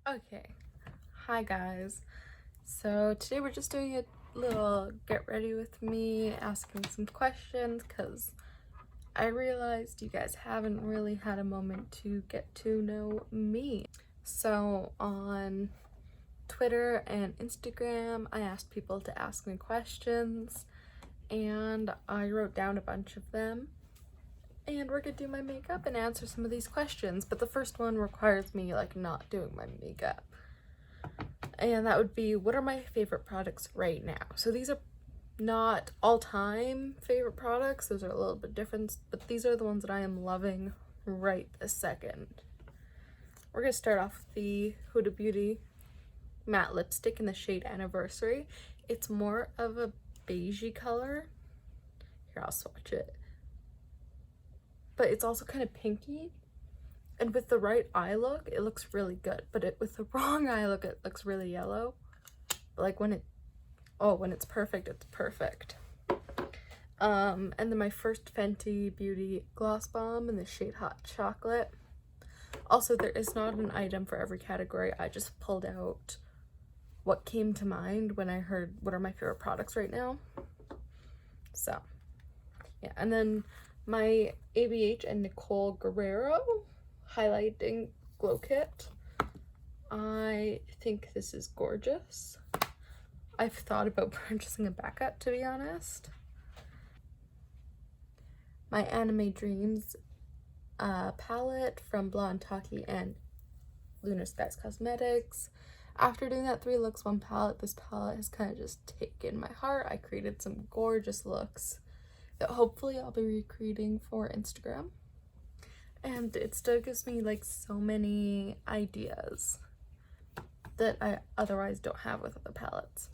Okay, hi guys. So today we're just doing a little get ready with me, asking some questions because I realized you guys haven't really had a moment to get to know me. So on Twitter and Instagram, I asked people to ask me questions and I wrote down a bunch of them. And we're gonna do my makeup and answer some of these questions, but the first one requires me like not doing my makeup. And that would be, what are my favorite products right now? So these are not all-time favorite products, those are a little bit different, but these are the ones that I am loving right this second. We're gonna start off with the Huda Beauty matte lipstick in the shade Anniversary. It's more of a beigey color. Here, I'll swatch it. But it's also kind of pinky. And with the right eye look, it looks really good. But with the wrong eye look, it looks really yellow. But like when it's perfect, it's perfect. And then my first Fenty Beauty Gloss Bomb in the shade Hot Chocolate. Also, there is not an item for every category. I just pulled out what came to mind when I heard what are my favorite products right now. So, yeah. And then my ABH and Nicole Guerrero highlighting glow kit. I think this is gorgeous. I've thought about purchasing a backup, to be honest. My Anime Dreams palette from Blonde Taki and Lunar Skies Cosmetics. After doing that 3 looks 1 palette, this palette has kind of just taken my heart. I created some gorgeous looks that hopefully I'll be recreating for Instagram. And it still gives me like so many ideas that I otherwise don't have with other palettes.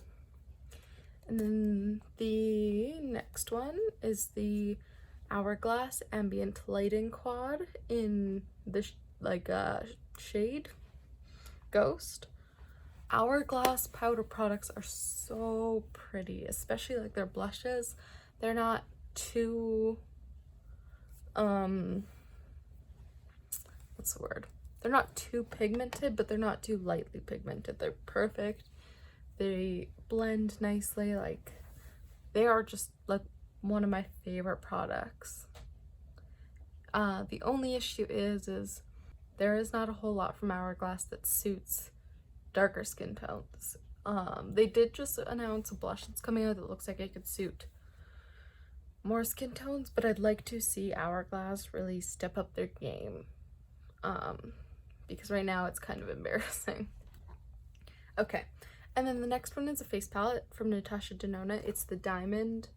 And then the next one is the Hourglass Ambient Lighting Quad in the shade Ghost. Hourglass powder products are so pretty, especially like their blushes. They're not too what's the word? They're not too pigmented, but they're not too lightly pigmented. They're perfect. They blend nicely. Like, they are just like one of my favorite products. The only issue is there is not a whole lot from Hourglass that suits darker skin tones. They did just announce a blush that's coming out that looks like it could suit more skin tones, but I'd like to see Hourglass really step up their game. Because right now it's kind of embarrassing. Okay, and then the next one is a face palette from Natasha Denona. It's the Diamond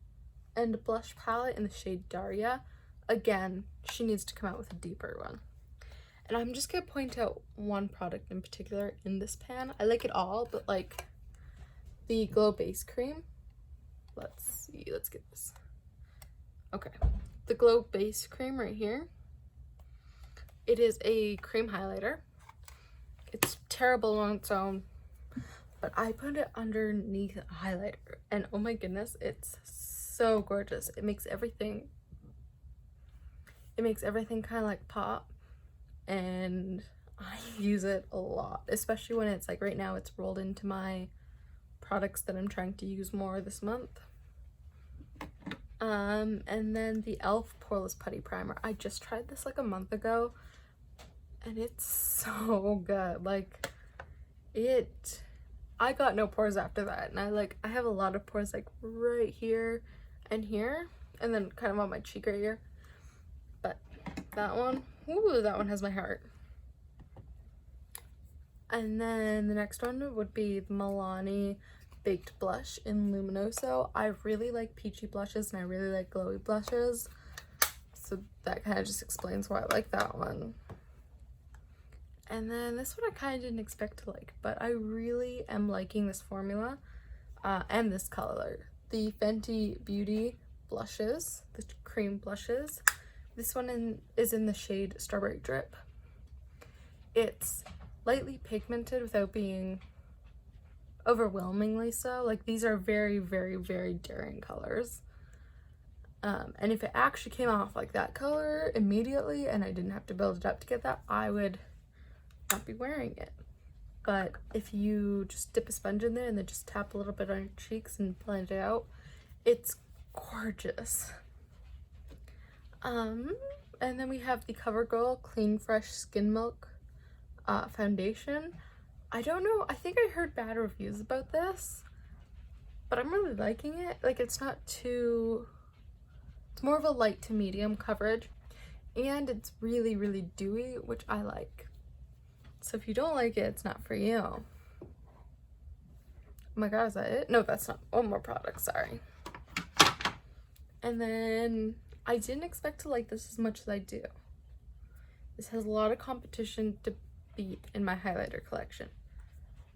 and Blush palette in the shade Daria. Again, she needs to come out with a deeper one. And I'm just gonna point out one product in particular in this pan. I like it all, but like the Glow Base Cream. Let's see, let's get this. Okay, the Glow Base Cream right here. It is a cream highlighter. It's terrible on its own, but I put it underneath a highlighter and oh my goodness, it's so gorgeous. It makes everything kind of like pop, and I use it a lot, especially when it's like right now it's rolled into my products that I'm trying to use more this month. And then the e.l.f. Poreless Putty Primer. I just tried this like a month ago and it's so good. Like, I got no pores after that, and I have a lot of pores like right here and here, and then kind of on my cheek right here. But that one, ooh, that one has my heart. And then the next one would be the Milani Baked Blush in Luminoso. I really like peachy blushes and I really like glowy blushes, so that kind of just explains why I like that one. And then this one I kind of didn't expect to like, but I really am liking this formula and this color. The Fenty Beauty blushes, the cream blushes. This one is in the shade Strawberry Drip. It's lightly pigmented without being overwhelmingly so. Like, these are very, very, very daring colors. And if it actually came off like that color immediately and I didn't have to build it up to get that, I would not be wearing it. but if you just dip a sponge in there and then just tap a little bit on your cheeks and blend it out, it's gorgeous. And then we have the CoverGirl Clean Fresh Skin Milk foundation. I don't know, I think I heard bad reviews about this, but I'm really liking it. Like, it's not too, it's more of a light to medium coverage, and it's really, really dewy, which I like. So if you don't like it, it's not for you. Oh my god, is that it? No, that's not. One more product, sorry. And then I didn't expect to like this as much as I do. This has a lot of competition to beat in my highlighter collection.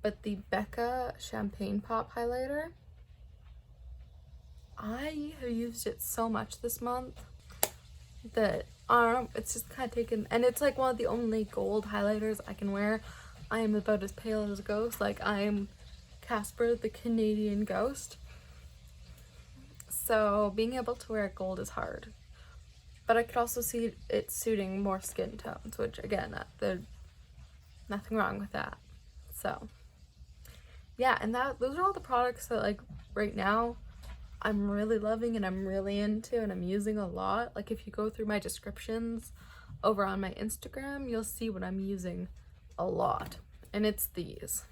But the Becca Champagne Pop highlighter, I have used it so much this month that it's just kind of taken, and it's like one of the only gold highlighters I can wear. I am about as pale as a ghost. Like, I am Casper the Canadian Ghost. So being able to wear gold is hard. But I could also see it suiting more skin tones, which again, there's nothing wrong with that. So yeah, and those are all the products that, like, right now I'm really loving and I'm really into and I'm using a lot. Like, if you go through my descriptions over on my Instagram, you'll see what I'm using a lot, and it's these.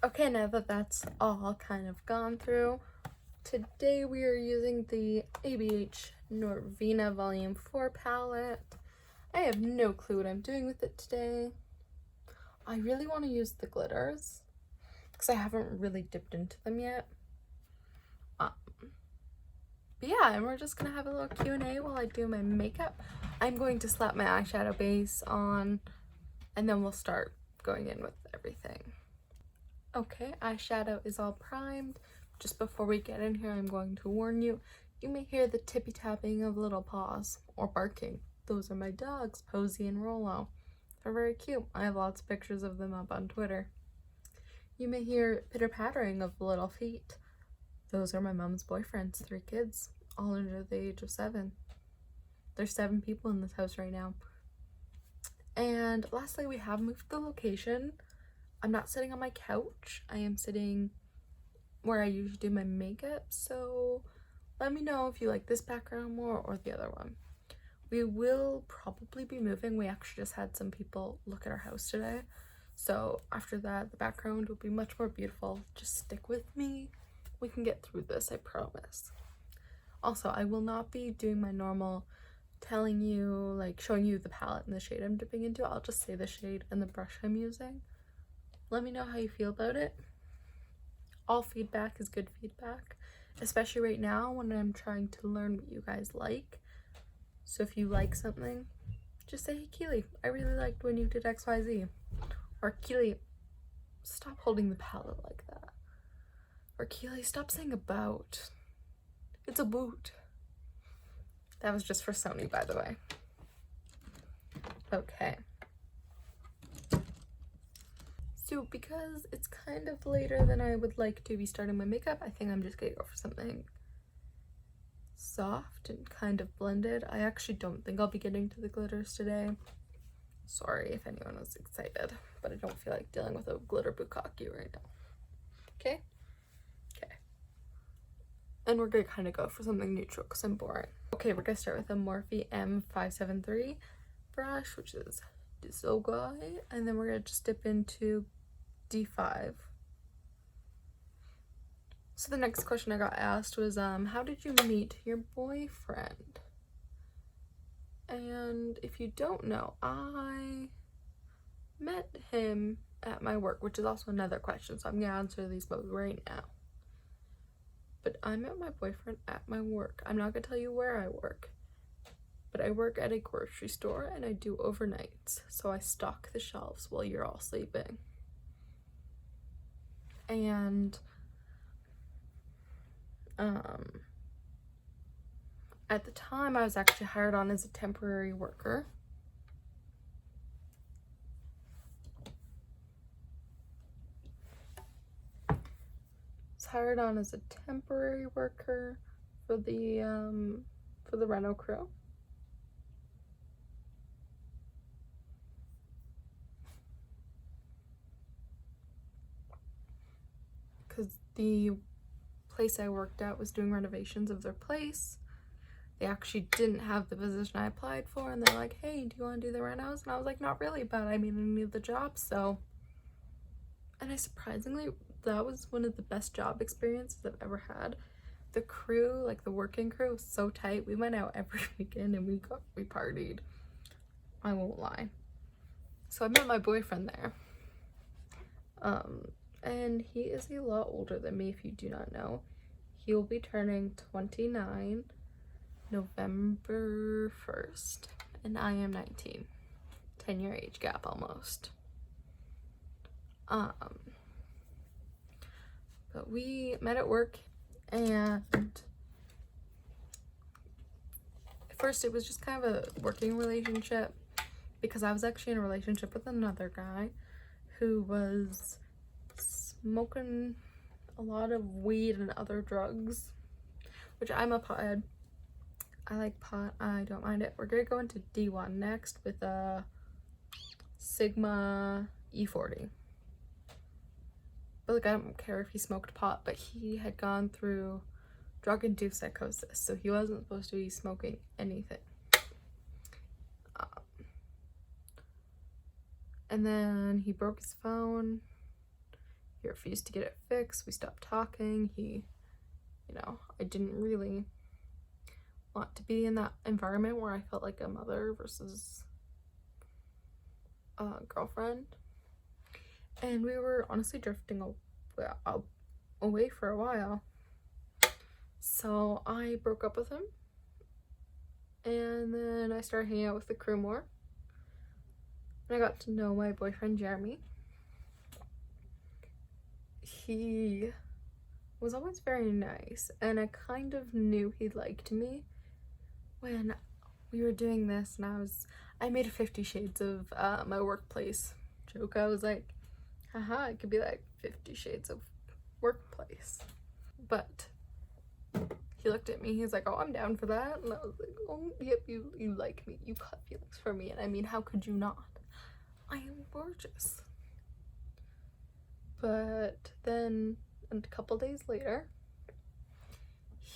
Okay, now that that's all kind of gone through, today we are using the ABH Norvina Volume 4 palette. I have no clue what I'm doing with it today. I really want to use the glitters because I haven't really dipped into them yet. But yeah, and we're just gonna have a little Q&A while I do my makeup. I'm going to slap my eyeshadow base on, and then we'll start going in with everything. Okay, eyeshadow is all primed. Just before we get in here, I'm going to warn you, you may hear the tippy tapping of little paws or barking. Those are my dogs, Posey and Rollo. They're very cute. I have lots of pictures of them up on Twitter. You may hear pitter-pattering of little feet. Those are my mom's boyfriends, 3 kids, all under the age of 7. There's 7 people in this house right now. And lastly, we have moved the location. I'm not sitting on my couch. I am sitting where I usually do my makeup. So let me know if you like this background more or the other one. We will probably be moving. We actually just had some people look at our house today. So after that, the background will be much more beautiful. Just stick with me. We can get through this, I promise. Also, I will not be doing my normal telling you, like, showing you the palette and the shade I'm dipping into. I'll just say the shade and the brush I'm using. Let me know how you feel about it. All feedback is good feedback, especially right now when I'm trying to learn what you guys like. So if you like something, just say, hey, Keely, I really liked when you did XYZ. Or, Keely, stop holding the palette like that. Or, Keely, stop saying about. It's a boot. That was just for Sony, by the way. Okay. So because it's kind of later than I would like to be starting my makeup, I think I'm just gonna go for something soft and kind of blended. I actually don't think I'll be getting to the glitters today. Sorry if anyone was excited, but I don't feel like dealing with a glitter bukkake right now. Okay? Okay. And we're gonna kind of go for something neutral because I'm boring. Okay, we're gonna start with a Morphe M573 brush, which is Disogai, and then we're gonna just dip into D5. So the next question I got asked was, how did you meet your boyfriend? And if you don't know, I met him at my work, which is also another question, so I'm gonna answer these both right now. But I met my boyfriend at my work. I'm not gonna tell you where I work, but I work at a grocery store and I do overnights, so I stock the shelves while you're all sleeping. And at the time I was actually hired on as a temporary worker. Hired on as a temporary worker for the reno crew. because the place I worked at was doing renovations of their place. They actually didn't have the position I applied for, and they're like, hey, do you want to do the renos? And I was like, not really, but I mean, I need the job, so. And I surprisingly, that was one of the best job experiences I've ever had. The crew, like the working crew, was so tight. We went out every weekend and we partied. I won't lie. So I met my boyfriend there. And he is a lot older than me, if you do not know. He will be turning 29 November 1st, and I am 19. 10-year age gap almost. But we met at work, and at first it was just kind of a working relationship because I was actually in a relationship with another guy who was smoking a lot of weed and other drugs, which I'm a pothead. I like pot. I don't mind it. We're gonna go into D1 next with a Sigma E40. But like, I don't care if he smoked pot, but he had gone through drug-induced psychosis, so he wasn't supposed to be smoking anything. And then he broke his phone. He refused to get it fixed. We stopped talking. He, I didn't really want to be in that environment where I felt like a mother versus a girlfriend. And we were honestly drifting away for a while. So I broke up with him. And then I started hanging out with the crew more. And I got to know my boyfriend, Jeremy. He was always very nice. And I kind of knew he liked me when we were doing this. And I made a 50 Shades of my workplace joke. I was like, haha, it could be like 50 Shades of workplace. But he looked at me, he's like, oh, I'm down for that. And I was like, oh, yep, you like me. You caught feelings for me. And I mean, how could you not? I am gorgeous. But then a couple days later,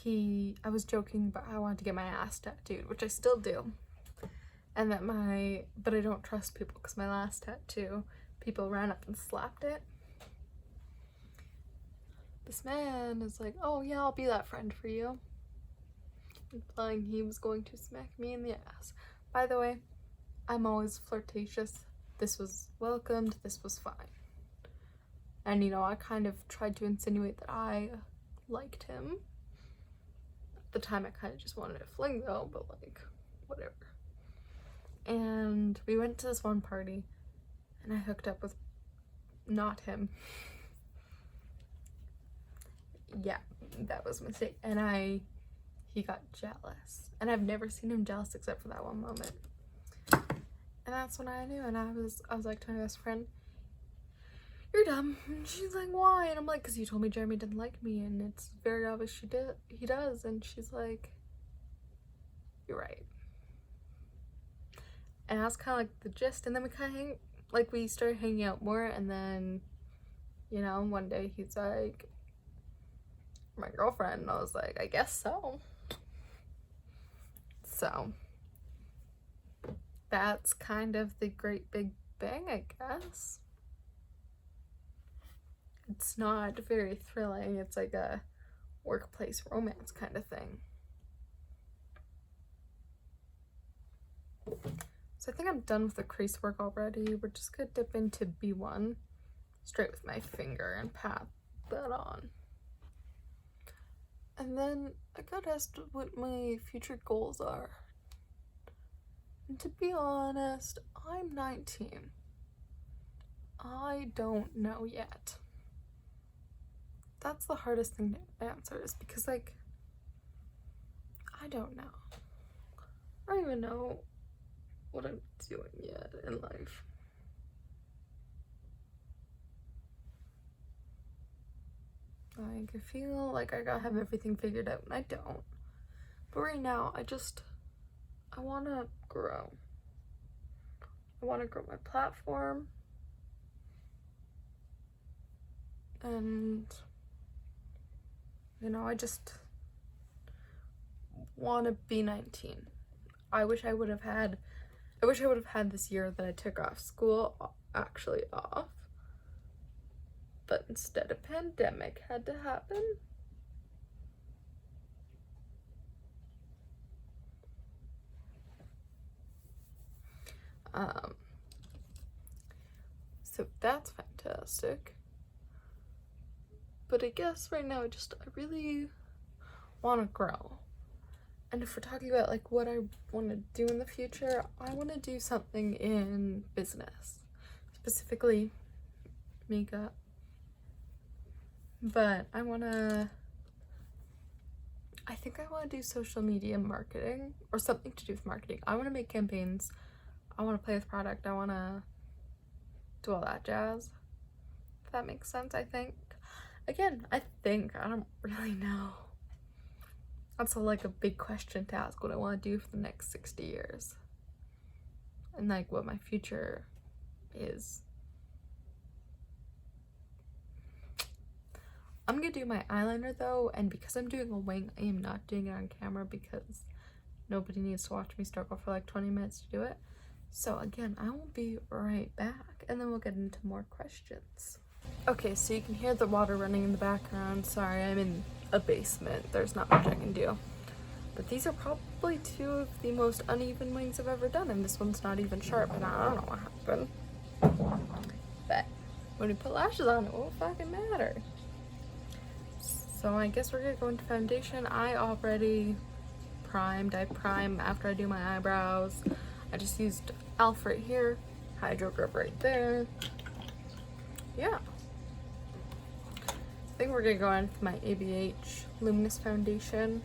I was joking about how I wanted to get my ass tattooed, which I still do. And but I don't trust people because my last tattoo, people ran up and slapped it. This man is like, oh yeah, I'll be that friend for you. Implying he was going to smack me in the ass. By the way, I'm always flirtatious. This was welcomed, this was fine. And I kind of tried to insinuate that I liked him. At the time I kind of just wanted to fling though, but like, whatever. And we went to this one party and I hooked up with not him. Yeah, that was a mistake. And he got jealous. And I've never seen him jealous except for that one moment. And that's when I knew. And I was like to my best friend, you're dumb. And she's like, why? And I'm like, because you told me Jeremy didn't like me, and it's very obvious he does. And she's like, you're right. And that's kind of like the gist. And then we started hanging out more. And then, one day he's like, my girlfriend. And I was like, I guess so. So that's kind of the great big bang, I guess. It's not very thrilling. It's like a workplace romance kind of thing. So I think I'm done with the crease work already. We're just gonna dip into B1 straight with my finger and pat that on. And then I got asked what my future goals are. And to be honest, I'm 19. I don't know yet. That's the hardest thing to answer, is because, like, I don't know. I don't even know what I'm doing yet in life. Like, I feel like I gotta have everything figured out, and I don't. But right now, I want to grow. I want to grow my platform. And You know, I just want to be 19. I wish I would have had this year that I took off school actually off. But instead a pandemic had to happen. So that's fantastic. But I guess right now I really want to grow. And if we're talking about like what I want to do in the future, I want to do something in business, specifically makeup. But I think I want to do social media marketing or something to do with marketing. I want to make campaigns. I want to play with product. I want to do all that jazz. If that makes sense, I think. Again, I don't really know. That's like a big question to ask, what I want to do for the next 60 years. And like what my future is. I'm gonna do my eyeliner though, and because I'm doing a wing, I am not doing it on camera because nobody needs to watch me struggle for like 20 minutes to do it. So again, I will be right back, and then we'll get into more questions. Okay, so you can hear the water running in the background. Sorry, I'm in a basement. There's not much I can do. But these are probably two of the most uneven wings I've ever done, and this one's not even sharp, and I don't know what happened. But when we put lashes on, it won't fucking matter. So I guess we're gonna go into foundation. I already primed. I prime after I do my eyebrows. I just used e.l.f. right here, Hydro Grip right there. Yeah. I think we're gonna go on with my ABH Luminous Foundation.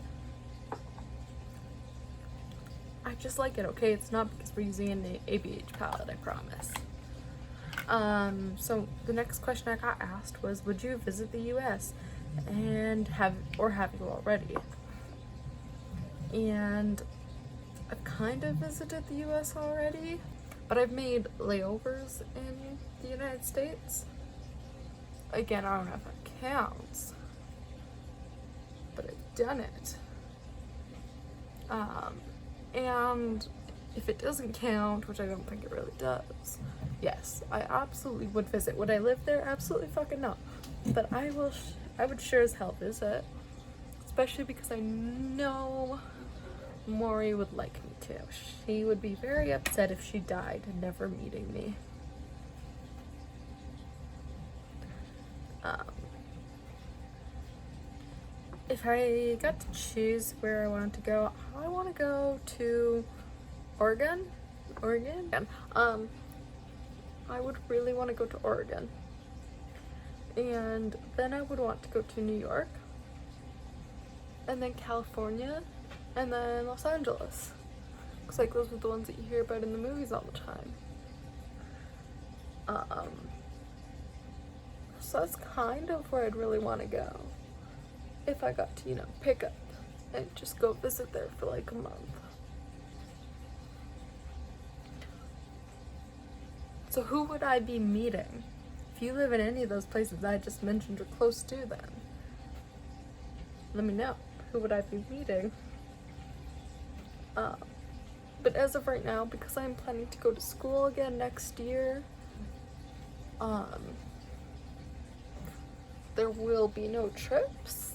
I just like it, okay? It's not because we're using an ABH palette, I promise. So the next question I got asked was, would you visit the US? And have you already? And I've kind of visited the US already, but I've made layovers in the United States. Again, I don't know if that counts, but I've done it. And if it doesn't count, which I don't think it really does, yes, I absolutely would visit. Would I live there? Absolutely fucking not. But I would sure as hell visit, especially because I know Maury would like me to. She would be very upset if she died never meeting me. If I got to choose where I wanted to go, I want to go to Oregon. I would really want to go to Oregon. And then I would want to go to New York, and then California, and then Los Angeles. Looks like those are the ones that you hear about in the movies all the time. So that's kind of where I'd really want to go. If I got to, pick up and just go visit there for like a month. So who would I be meeting? If you live in any of those places I just mentioned or close to them, let me know. Who would I be meeting? But as of right now, because I'm planning to go to school again next year, there will be no trips.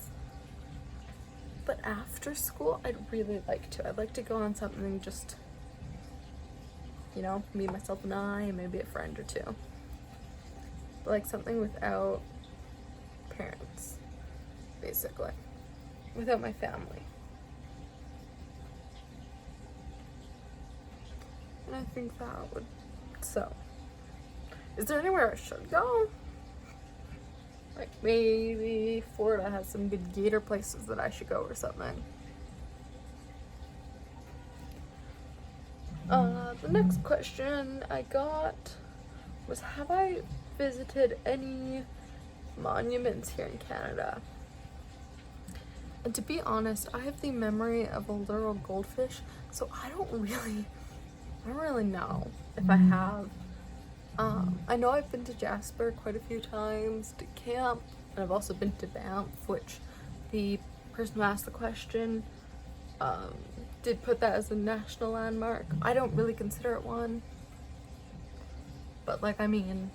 But after school, I'd really like to. I'd like to go on something just, me, myself, and I, and maybe a friend or two. But like something without parents, basically. Without my family. And I think that would, so. Is there anywhere I should go? Like maybe Florida has some good gator places that I should go or something. The next question I got was, have I visited any monuments here in Canada? And to be honest, I have the memory of a literal goldfish, so I don't really know if I have. I know I've been to Jasper quite a few times, to camp, and I've also been to Banff, which the person who asked the question did put that as a national landmark. I don't really consider it one, but like, I mean,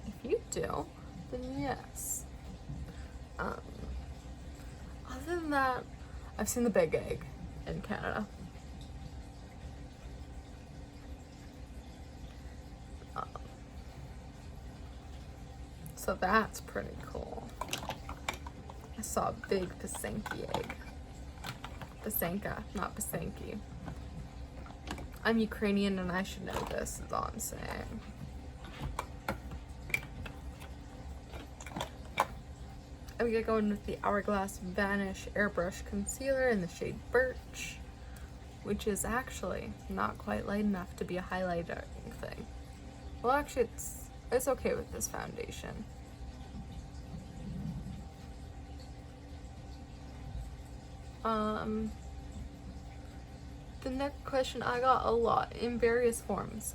if you do, then yes. Other than that, I've seen the Big Egg in Canada. So that's pretty cool. I saw a big Pasenki egg. Pasenka, not Pasenki. I'm Ukrainian and I should know this, is all I'm saying. I'm gonna go in with the Hourglass Vanish Airbrush Concealer in the shade Birch, which is actually not quite light enough to be a highlighter thing. Well, actually, it's okay with this foundation. The next question I got a lot in various forms.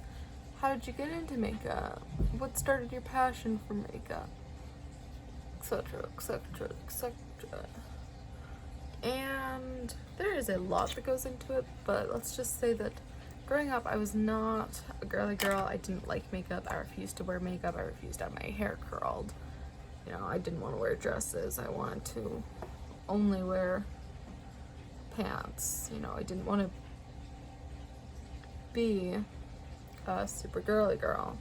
How did you get into makeup? What started your passion for makeup? Etc, etc, etc. And there is a lot that goes into it, but let's just say that growing up I was not a girly girl. I didn't like makeup. I refused to wear makeup. I refused to have my hair curled. You know, I didn't want to wear dresses. I wanted to only wear pants. You know, I didn't want to be a super girly girl.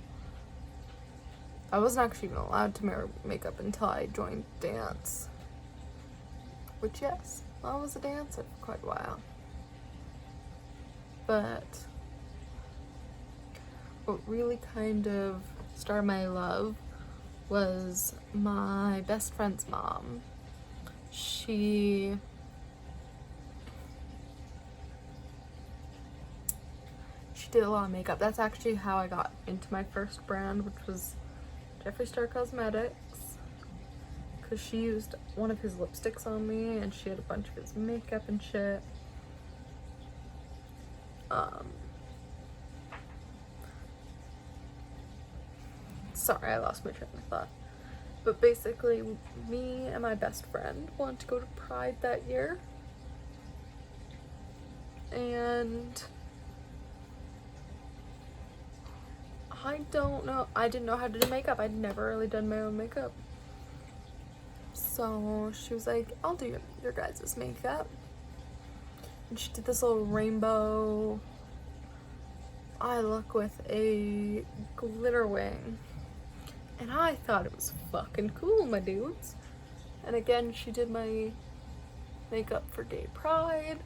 I wasn't actually even allowed to wear makeup until I joined dance. Which, yes, I was a dancer for quite a while. But what really kind of started my love was my best friend's mom. She did a lot of makeup. That's actually how I got into my first brand, which was Jeffree Star Cosmetics, because she used one of his lipsticks on me and she had a bunch of his makeup and shit. Sorry, I lost my train of thought. But basically, me and my best friend wanted to go to Pride that year, and I didn't know how to do makeup. I'd never really done my own makeup. So she was like, I'll do your guys' makeup. And she did this little rainbow eye look with a glitter wing. And I thought it was fucking cool, my dudes. And again, she did my makeup for Gay Pride,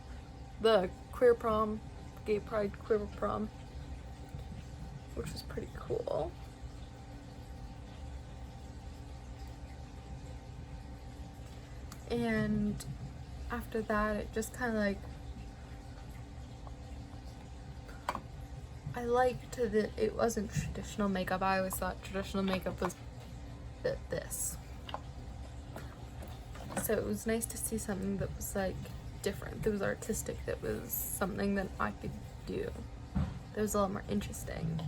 the queer prom, Gay Pride queer prom, which was pretty cool. And after that, it just kind of like, I liked that it wasn't traditional makeup. I always thought traditional makeup was this. So it was nice to see something that was like different, that was artistic, that was something that I could do, that was a lot more interesting.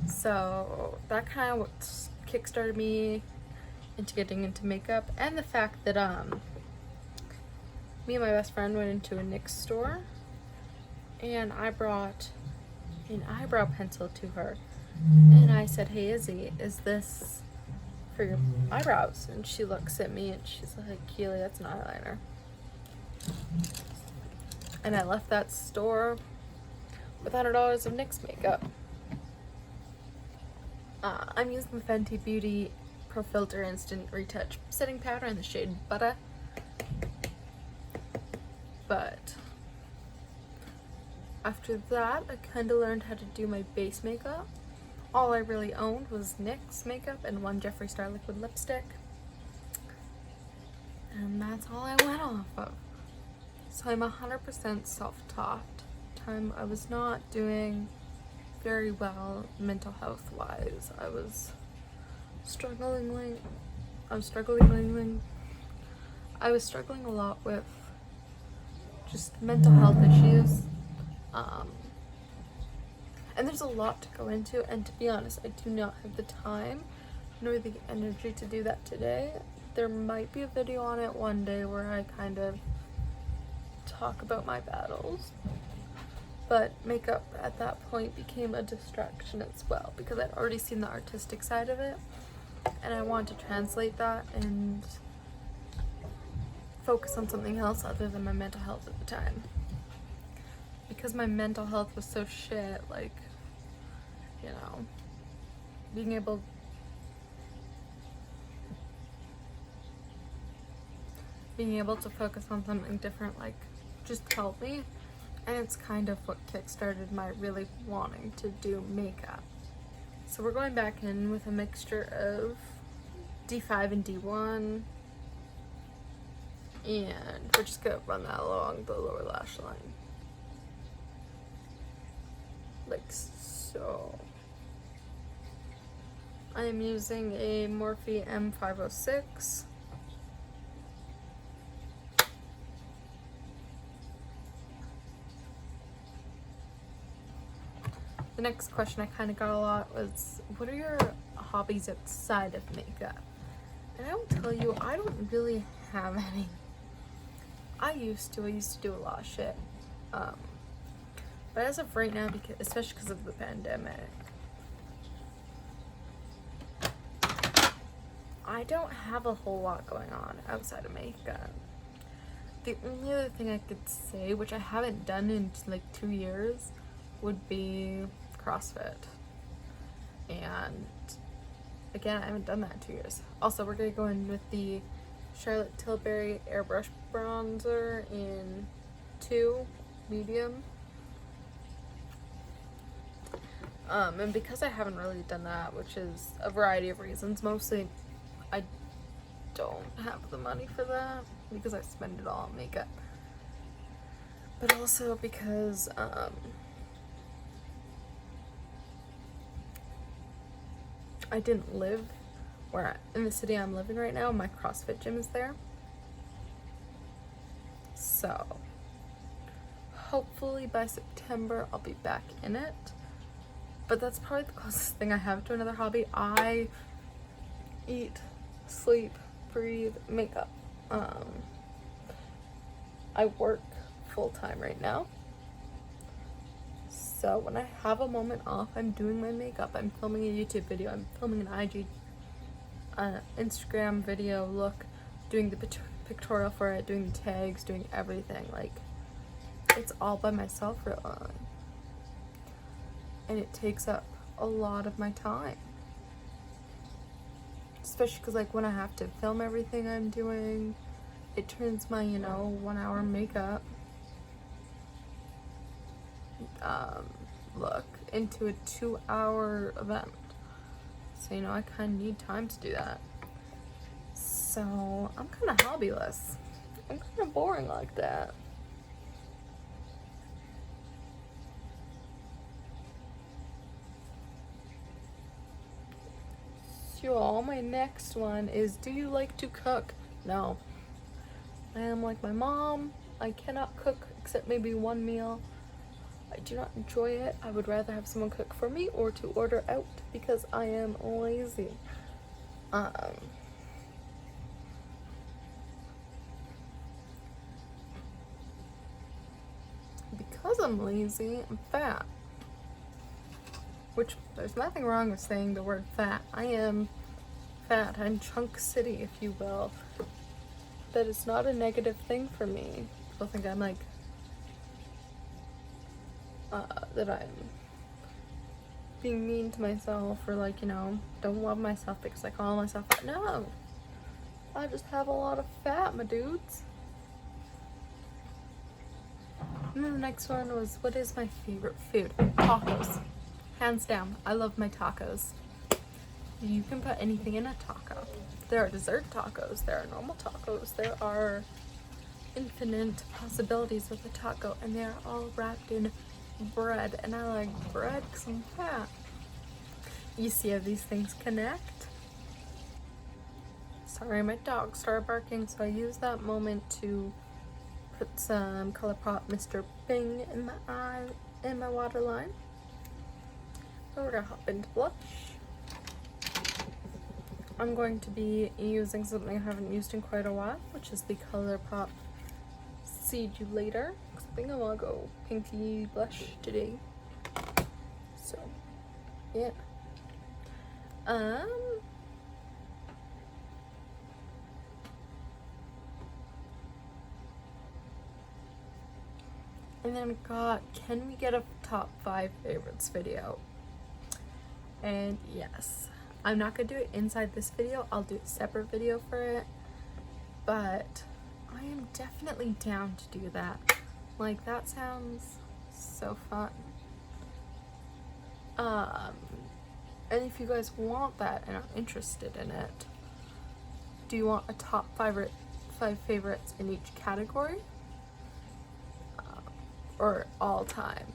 So that kind of what kickstarted me into getting into makeup, and the fact that me and my best friend went into a NYX store and I brought an eyebrow pencil to her and I said, hey Izzy, is this for your eyebrows? And she looks at me and she's like, Keely, that's an eyeliner. And I left that store with $100 of NYX makeup. I'm using the Fenty Beauty Pro Filter Instant Retouch Setting Powder in the shade Butter. But after that, I kind of learned how to do my base makeup. All I really owned was NYX makeup and one Jeffree Star liquid lipstick. And that's all I went off of. So I'm 100% self-taught. I was not doing very well mental health wise. I was struggling a lot with just mental health issues. And there's a lot to go into, and to be honest, I do not have the time nor the energy to do that today. There might be a video on it one day where I kind of talk about my battles, but makeup at that point became a distraction as well because I'd already seen the artistic side of it, and I wanted to translate that and focus on something else other than my mental health at the time. Because my mental health was so shit, like, you know, being able to focus on something different, like, just helped me. And it's kind of what kickstarted my really wanting to do makeup. So we're going back in with a mixture of D5 and D1. And we're just gonna run that along the lower lash line. Like so. I am using a Morphe M506. The next question I kind of got a lot was, what are your hobbies outside of makeup? And I will tell you, I don't really have any. I used to do a lot of shit. But as of right now, especially because of the pandemic, I don't have a whole lot going on outside of makeup. The only other thing I could say, which I haven't done in like 2 years, would be CrossFit. And again, I haven't done that in 2 years. Also, we're gonna go in with the Charlotte Tilbury Airbrush Bronzer in 2 medium. And because I haven't really done that, which is a variety of reasons, mostly I don't have the money for that because I spend it all on makeup, but also because I didn't live in the city I'm living right now. My CrossFit gym is there, so hopefully by September I'll be back in it. But that's probably the closest thing I have to another hobby. I eat, sleep, breathe, makeup. I work full-time right now, so when I have a moment off, I'm doing my makeup, I'm filming a YouTube video, I'm filming an Instagram video, doing the pictorial for it, doing the tags, doing everything. Like, it's all by myself really, and it takes up a lot of my time, especially because like when I have to film everything I'm doing, it turns my 1 hour makeup look into a 2 hour event. So I kind of need time to do that. So I'm kind of hobbyless. I'm kind of boring like that. So my next one is, do you like to cook? No. I am like my mom. I cannot cook except maybe one meal. I do not enjoy it. I would rather have someone cook for me or to order out because I am lazy. Because I'm lazy, I'm fat. Which, there's nothing wrong with saying the word fat. I am fat. I'm chunk city, if you will. That is not a negative thing for me. People think I'm like, that I'm being mean to myself or like, don't love myself because I call myself fat. No. I just have a lot of fat, my dudes. And then the next one was, what is my favorite food? Tacos. Hands down, I love my tacos. You can put anything in a taco. There are dessert tacos, there are normal tacos, there are infinite possibilities with a taco, and they're all wrapped in bread, and I like bread because I'm fat. You see how these things connect? Sorry, my dog started barking, so I used that moment to put some ColourPop Mr. Bing in my eye, in my waterline. So we're gonna hop into blush. I'm going to be using something I haven't used in quite a while, which is the ColourPop See You Later. I think I'm gonna go pinky blush today. So, yeah. And then we got, can we get a top 5 favorites video? And yes, I'm not gonna do it inside this video. I'll do a separate video for it, but I am definitely down to do that. Like, that sounds so fun. And if you guys want that and are interested in it, do you want a top 5 favorites in each category? Or all time?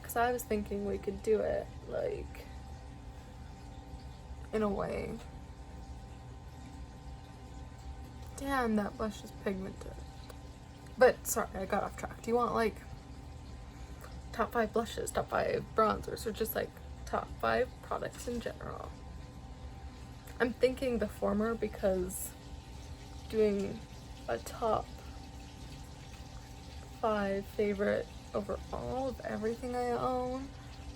Because I was thinking we could do it like in a way. Damn, that blush is pigmented. But sorry, I got off track. Do you want like top 5 blushes, top 5 bronzers, or just like top 5 products in general? I'm thinking the former because doing a top 5 favorite overall of everything I own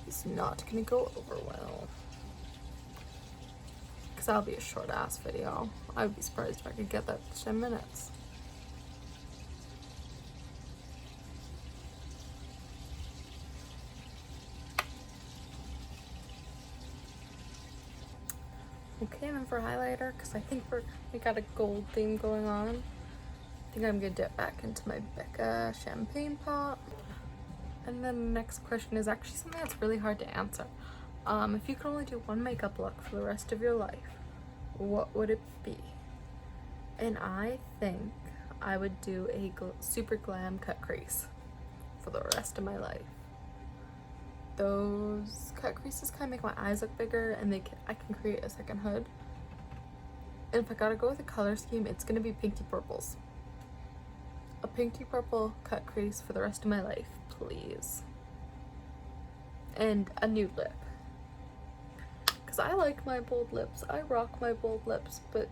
is not gonna go over well. Because that'll be a short ass video. I would be surprised if I could get that to 10 minutes. Okay, and then for highlighter, because I think we got a gold theme going on. I think I'm gonna dip back into my Becca champagne pot. And then the next question is actually something that's really hard to answer. If you could only do one makeup look for the rest of your life, what would it be? And I think I would do a super glam cut crease for the rest of my life. Those cut creases kind of make my eyes look bigger, and I can create a second hood. And if I gotta go with a color scheme, it's gonna be pinky purples. A pinky purple cut crease for the rest of my life, please. And a nude lip. Because I like my bold lips. I rock my bold lips, but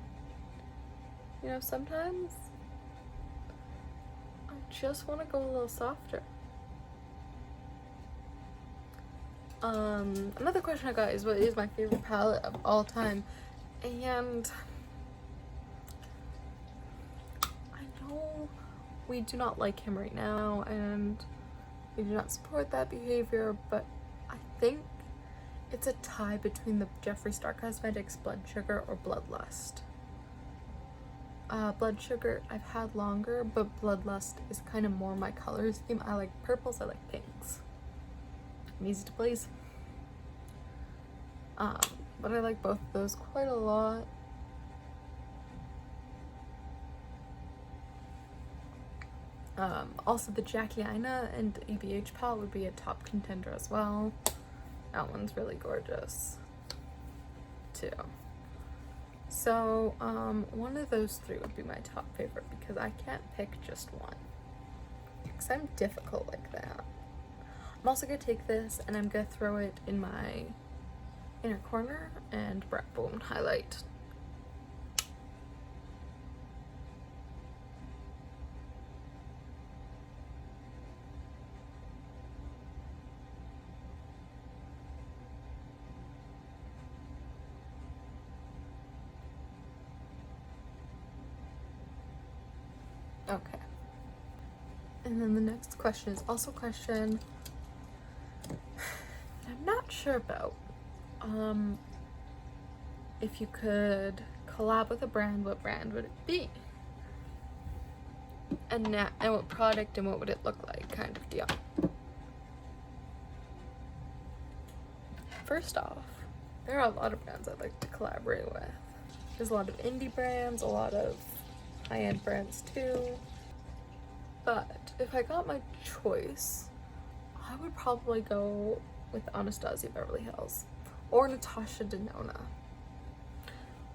you know, sometimes I just want to go a little softer. Another question I got is, what is my favorite palette of all time? And I know we do not like him right now, and we do not support that behavior, but I think it's a tie between the Jeffree Star Cosmetics Blood Sugar or Bloodlust. Blood Sugar I've had longer, but Bloodlust is kind of more my color scheme. I like purples, I like pinks. I'm easy to please. But I like both of those quite a lot. Also the Jackie Aina and ABH palette would be a top contender as well. That one's really gorgeous too. So one of those 3 would be my top favorite, because I can't pick just one, because I'm difficult like that. I'm also gonna take this and I'm gonna throw it in my inner corner and boom, highlight. Okay. And then the next question is also a question I'm not sure about. If you could collab with a brand, what brand would it be? And what product and what would it look like, kind of deal. First off, there are a lot of brands I'd like to collaborate with. There's a lot of indie brands, a lot of high-end brands too. But if I got my choice, I would probably go with Anastasia Beverly Hills or Natasha Denona.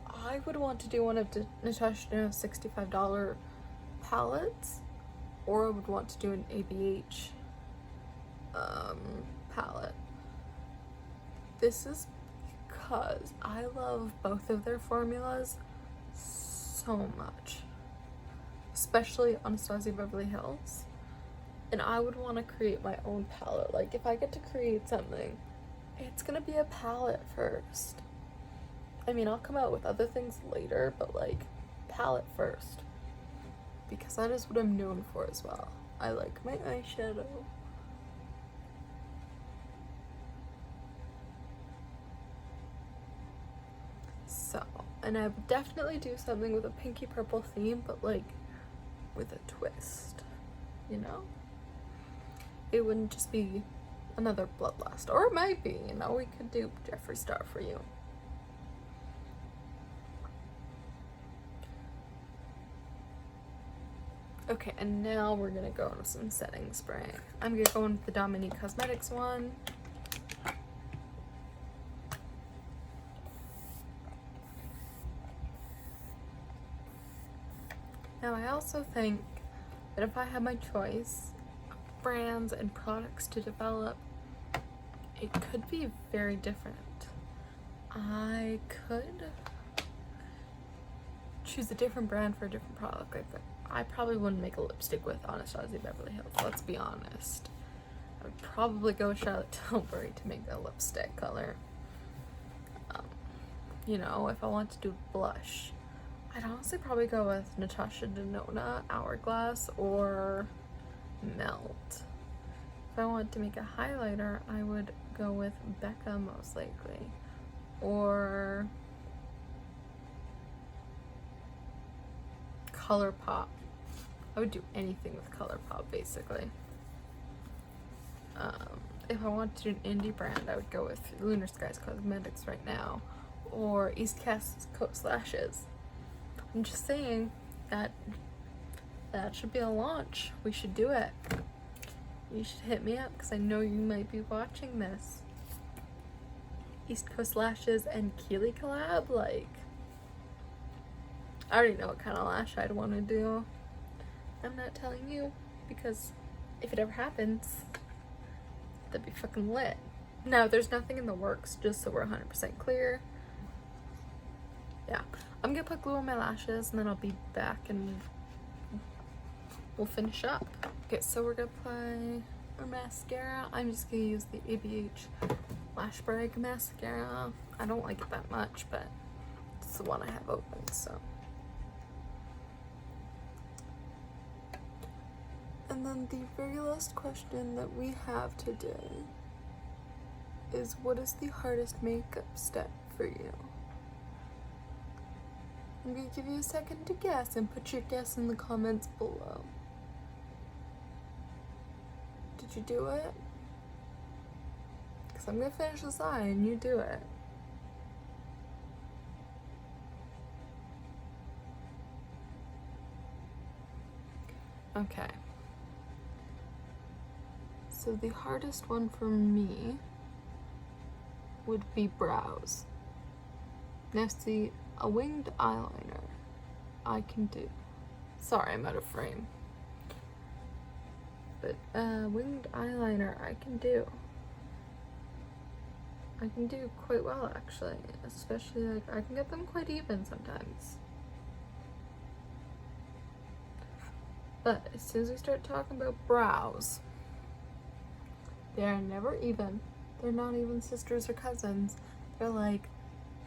I would want to do one of Natasha Denona's $65 palettes, or I would want to do an ABH palette. This is because I love both of their formulas so much, especially Anastasia Beverly Hills. And I would want to create my own palette. Like, if I get to create something, it's gonna be a palette first. I mean, I'll come out with other things later, but like, palette first. Because that is what I'm known for as well. I like my eyeshadow. So, and I would definitely do something with a pinky purple theme, but like, with a twist, you know? It wouldn't just be another Bloodlust, or it might be, you know, we could do Jeffree Star for you. Okay, and now we're gonna go into some setting spray. I'm gonna go in with the Dominique Cosmetics one. Now I also think that if I had my choice of brands and products to develop, it could be very different. I could choose a different brand for a different product. Like, I probably wouldn't make a lipstick with Anastasia Beverly Hills, let's be honest. I would probably go with Charlotte Tilbury to make a lipstick color. You know, if I want to do blush, I'd honestly probably go with Natasha Denona, Hourglass, or Melt. If I want to make a highlighter, I would go with Becca most likely, or ColourPop. I would do anything with ColourPop basically. If I wanted to do an indie brand, I would go with Lunar Skies Cosmetics right now, or EastCoast Lashes. I'm just saying that should be a launch. We should do it. You should hit me up because I know you might be watching this. EastCoast Lashes and KEALEY collab, like, I already know what kind of lash I'd want to do. I'm not telling you because if it ever happens, that'd be fucking lit. Now, there's nothing in the works, just so we're 100% clear. Yeah, I'm gonna put glue on my lashes and then I'll be back and we'll finish up. Okay, so we're gonna apply our mascara. I'm just gonna use the ABH Lash Brag mascara. I don't like it that much, but it's the one I have open, so. And then the very last question that we have today is, what is the hardest makeup step for you? I'm gonna give you a second to guess and put your guess in the comments below. Did you do it? Because I'm gonna finish this eye and you do it. Okay. So the hardest one for me would be brows. Now see, a winged eyeliner I can do. Sorry, I'm out of frame. But winged eyeliner I can do. I can do quite well actually, especially like I can get them quite even sometimes. But as soon as we start talking about brows, they're never even. They're not even sisters or cousins. They're like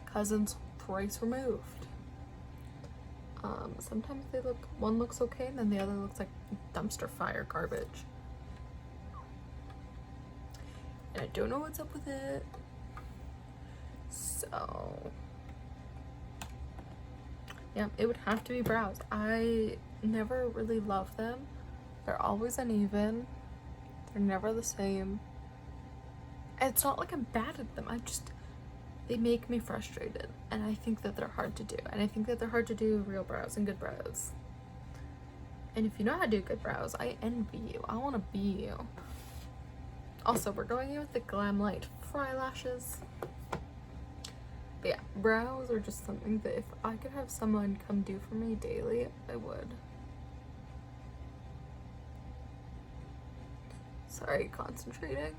cousins thrice removed. Sometimes they look, one looks okay and then the other looks like dumpster fire garbage. And I don't know what's up with it. So yeah, it would have to be brows. I never really love them. They're always uneven. They're never the same. And it's not like I'm bad at them. They make me frustrated. And I think that they're hard to do. And I think that they're hard to do real brows and good brows. And if you know how to do good brows, I envy you. I want to be you. Also, we're going in with the Glam Light Fry Lashes. But yeah, brows are just something that if I could have someone come do for me daily, I would. Sorry, concentrating.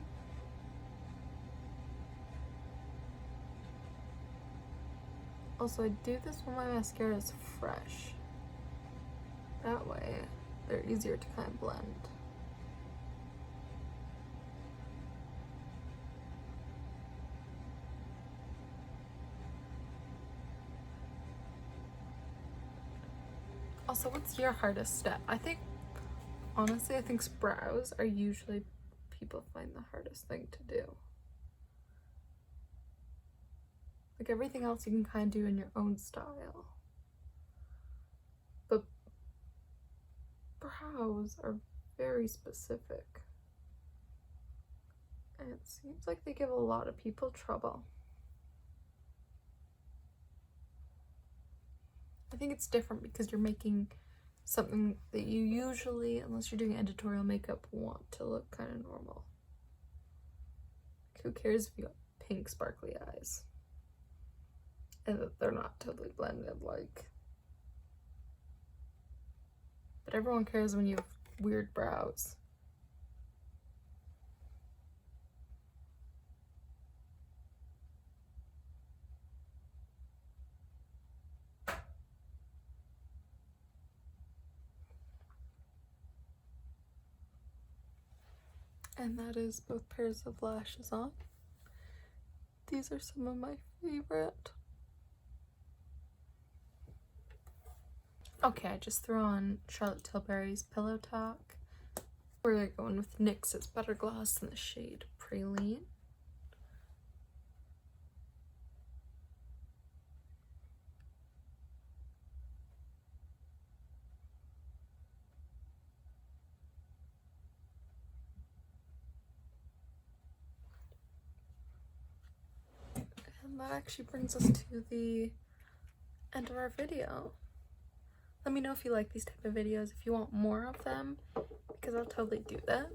Also, I do this when my mascara is fresh. That way, they're easier to kind of blend. Also, what's your hardest step? Honestly, I think brows are usually people find the hardest thing to do. Like everything else you can kind of do in your own style. But brows are very specific. And it seems like they give a lot of people trouble. I think it's different because you're making something that you usually, unless you're doing editorial makeup, want to look kind of normal. Who cares if you got pink sparkly eyes and that they're not totally blended, like. But everyone cares when you have weird brows. And that is both pairs of lashes on. These are some of my favorite. Okay, I just threw on Charlotte Tilbury's Pillow Talk. We're going with NYX's Butter Gloss in the shade Praline. And that actually brings us to the end of our video. Let me know if you like these type of videos, if you want more of them, because I'll totally do them.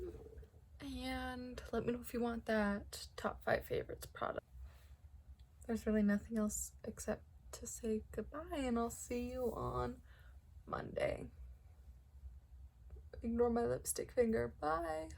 And let me know if you want that top 5 favorites product. There's really nothing else except to say goodbye, and I'll see you on Monday. Ignore my lipstick finger. Bye.